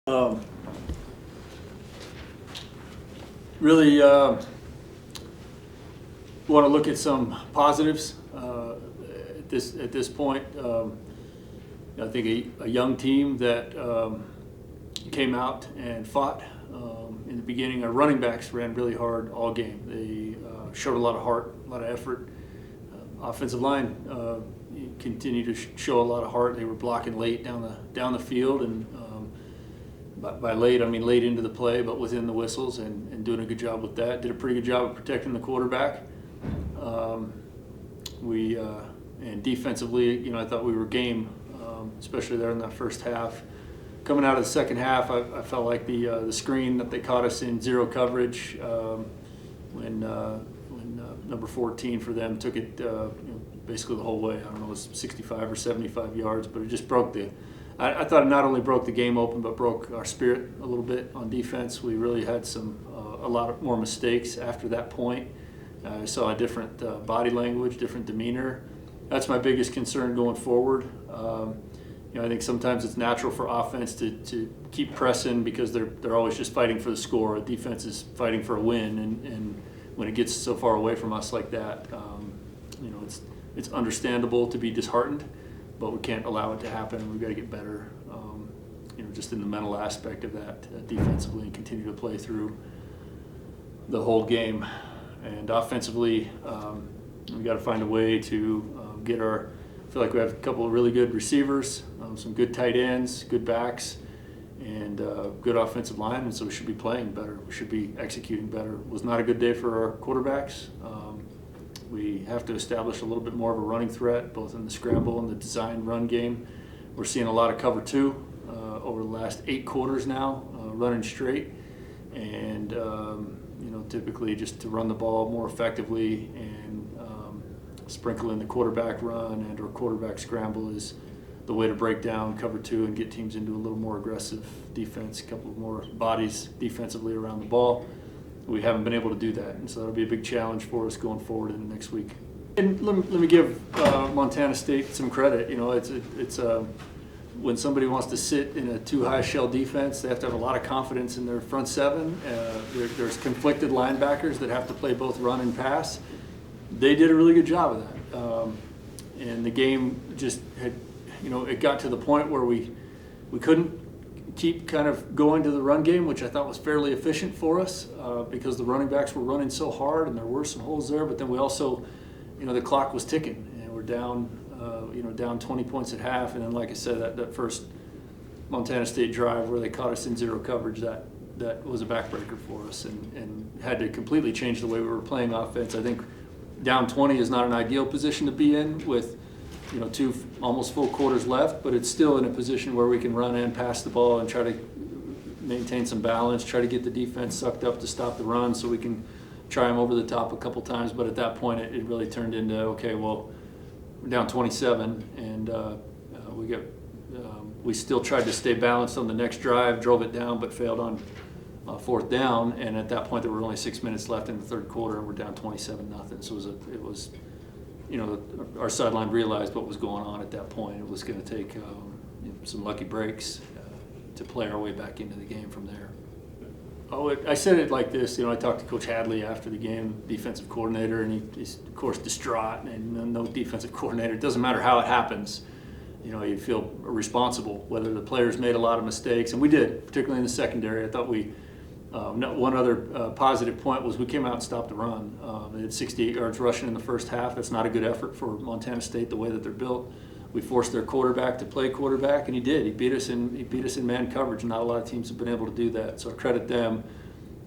Um, really want to look at some positives at this point. I think a young team that came out and fought. In the beginning, our running backs ran really hard all game. They showed a lot of heart, a lot of effort. Offensive line continued to show a lot of heart. They were blocking late down the field, and by late, I mean late into the play, but within the whistles, and doing a good job with that. Did a pretty good job of protecting the quarterback. And defensively, I thought we were game, especially there in that first half. Coming out of the second half, I felt like the screen that they caught us in zero coverage when number 14 for them took it basically the whole way. I don't know, it was 65 or 75 yards, but it just broke I thought it not only broke the game open, but broke our spirit a little bit on defense. We really had a lot more mistakes after that point. I saw a different body language, different demeanor. That's my biggest concern going forward. I think sometimes it's natural for offense to keep pressing because they're always just fighting for the score. A defense is fighting for a win, and when it gets so far away from us like that, it's understandable to be disheartened, but we can't allow it to happen. We've got to get better, just in the mental aspect of that defensively, and continue to play through the whole game. And offensively, we got to find a way to get I feel like we have a couple of really good receivers, some good tight ends, good backs, and good offensive line, and so we should be playing better. We should be executing better. It was not a good day for our quarterbacks. We have to establish a little bit more of a running threat, both in the scramble and the design run game. We're seeing a lot of cover two over the last 8 quarters now, running straight, and typically just to run the ball more effectively and sprinkle in the quarterback run and or quarterback scramble is the way to break down cover two and get teams into a little more aggressive defense, a couple of more bodies defensively around the ball. We haven't been able to do that, and so that'll be a big challenge for us going forward in the next week. And let me give Montana State some credit. It's when somebody wants to sit in a too high shell defense, they have to have a lot of confidence in their front seven. There's conflicted linebackers that have to play both run and pass. They did a really good job of that, and the game just had, it got to the point where we couldn't keep kind of going to the run game, which I thought was fairly efficient for us because the running backs were running so hard, and there were some holes there. But then we also, the clock was ticking, and we're down, down 20 points at half. And then, like I said, that first Montana State drive where they caught us in zero coverage, that was a backbreaker for us, and had to completely change the way we were playing offense. I think down 20 is not an ideal position to be in with 2 almost full quarters left, but it's still in a position where we can run and pass the ball and try to maintain some balance, try to get the defense sucked up to stop the run so we can try them over the top a couple times. But at that point, it really turned into, okay, well, we're down 27, and we still tried to stay balanced on the next drive, drove it down, but failed on fourth down. And at that point, there were only 6 minutes left in the third quarter, and we're down 27-0. So it was our sideline realized what was going on at that point. It was going to take some lucky breaks to play our way back into the game from there. I said it like this. I talked to Coach Hadley after the game, defensive coordinator, and he's, of course, distraught. And no defensive coordinator, it doesn't matter how it happens, you feel responsible, whether the players made a lot of mistakes. And we did, particularly in the secondary. I thought one other positive point was we came out and stopped the run. They had 68 yards rushing in the first half. That's not a good effort for Montana State, the way that they're built. We forced their quarterback to play quarterback, and he did. He beat us in man coverage. Not a lot of teams have been able to do that, so I credit them.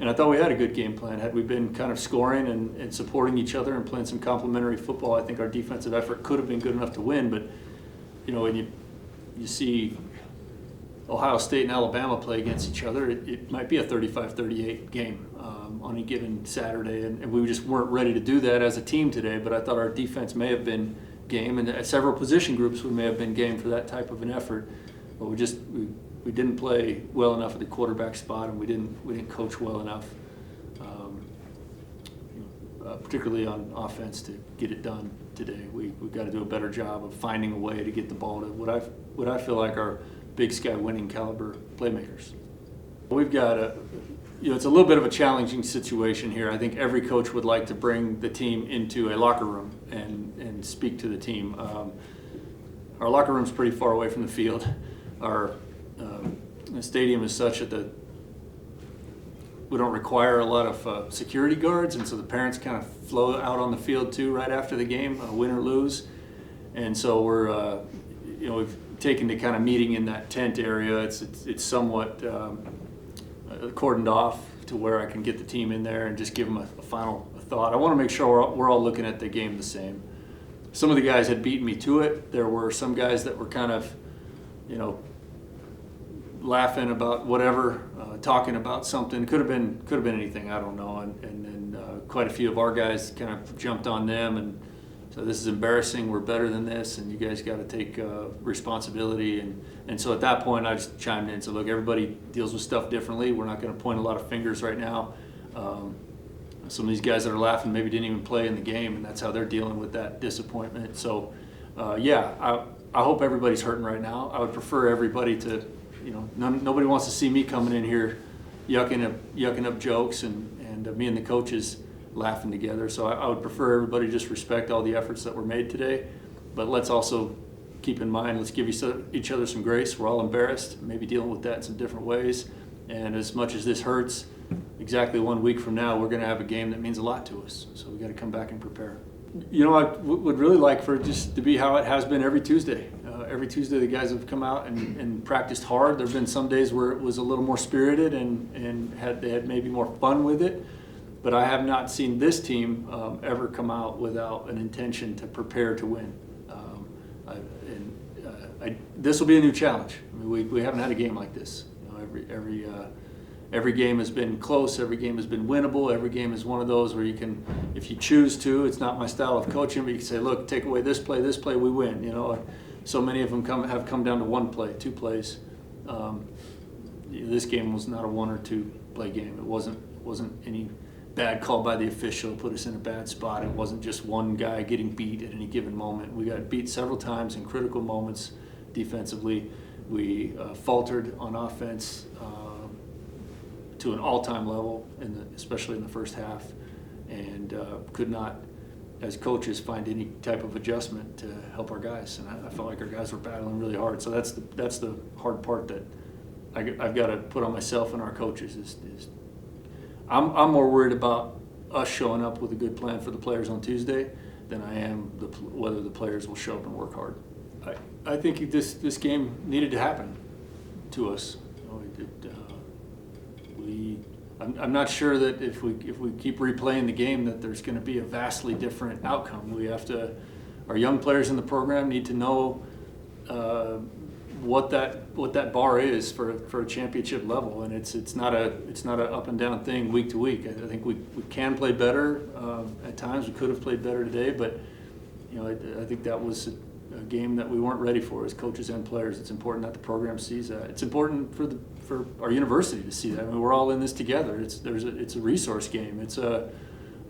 And I thought we had a good game plan. Had we been kind of scoring and supporting each other and playing some complementary football, I think our defensive effort could have been good enough to win. But when you see Ohio State and Alabama play against each other, it might be a 35-38 game on a given Saturday, and we just weren't ready to do that as a team today. But I thought our defense may have been game, and several position groups we may have been game for that type of an effort. But we didn't play well enough at the quarterback spot, and we didn't coach well enough, particularly on offense, to get it done today. We've got to do a better job of finding a way to get the ball to what I feel like are Big Sky winning caliber playmakers. We've got it's a little bit of a challenging situation here. I think every coach would like to bring the team into a locker room and speak to the team. Our locker room's pretty far away from the field. Our the stadium is such that we don't require a lot of security guards, and so the parents kind of flow out on the field too right after the game, win or lose. And so we're, we've taken to kind of meeting in that tent area. It's somewhat cordoned off to where I can get the team in there and just give them a final thought. I want to make sure we're all looking at the game the same. Some of the guys had beaten me to it. There were some guys that were kind of, laughing about whatever, talking about something. Could have been anything. I don't know. And then quite a few of our guys kind of jumped on them and so this is embarrassing. We're better than this, and you guys got to take responsibility. And so at that point, I just chimed in and said, look, everybody deals with stuff differently. We're not going to point a lot of fingers right now. Some of these guys that are laughing maybe didn't even play in the game, and that's how they're dealing with that disappointment. So, I hope everybody's hurting right now. I would prefer everybody to, nobody wants to see me coming in here yucking up jokes and me and the coaches laughing together. So I would prefer everybody just respect all the efforts that were made today. But let's also keep in mind, let's give each other some grace. We're all embarrassed, maybe dealing with that in some different ways. And as much as this hurts, exactly 1 week from now, we're going to have a game that means a lot to us. So we got to come back and prepare. I would really like for it just to be how it has been every Tuesday. Every Tuesday, the guys have come out and practiced hard. There have been some days where it was a little more spirited and they had maybe more fun with it. But I have not seen this team ever come out without an intention to prepare to win. This will be a new challenge. I mean, we haven't had a game like this. Every game has been close. Every game has been winnable. Every game is one of those where you can, if you choose to, it's not my style of coaching, but you can say, look, take away this play, we win. So many of them have come down to one play, two plays. This game was not a 1 or 2 play game. It wasn't any bad call by the official put us in a bad spot. It wasn't just one guy getting beat at any given moment. We got beat several times in critical moments defensively. We faltered on offense to an all-time level, especially in the first half, and could not, as coaches, find any type of adjustment to help our guys. And I felt like our guys were battling really hard. So that's the hard part that I've got to put on myself and our coaches is I'm more worried about us showing up with a good plan for the players on Tuesday than I am whether the players will show up and work hard. I think this game needed to happen to us. I'm not sure that if we keep replaying the game that there's going to be a vastly different outcome. Our young players in the program need to know what that bar is for a championship level, and it's not a up and down thing week to week. I think we can play better at times. We could have played better today, but I think that was a game that we weren't ready for as coaches and players. It's important that the program sees that. It's important for our university to see that. I mean, we're all in this together. It's a resource game. There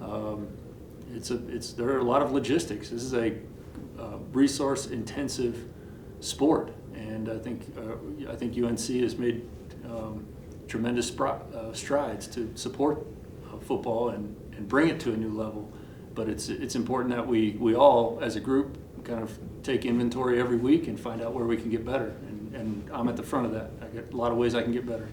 are a lot of logistics. This is a resource intensive sport. And I think UNC has made tremendous strides to support football and bring it to a new level. But it's important that we all, as a group, kind of take inventory every week and find out where we can get better. And I'm at the front of that. I got a lot of ways I can get better.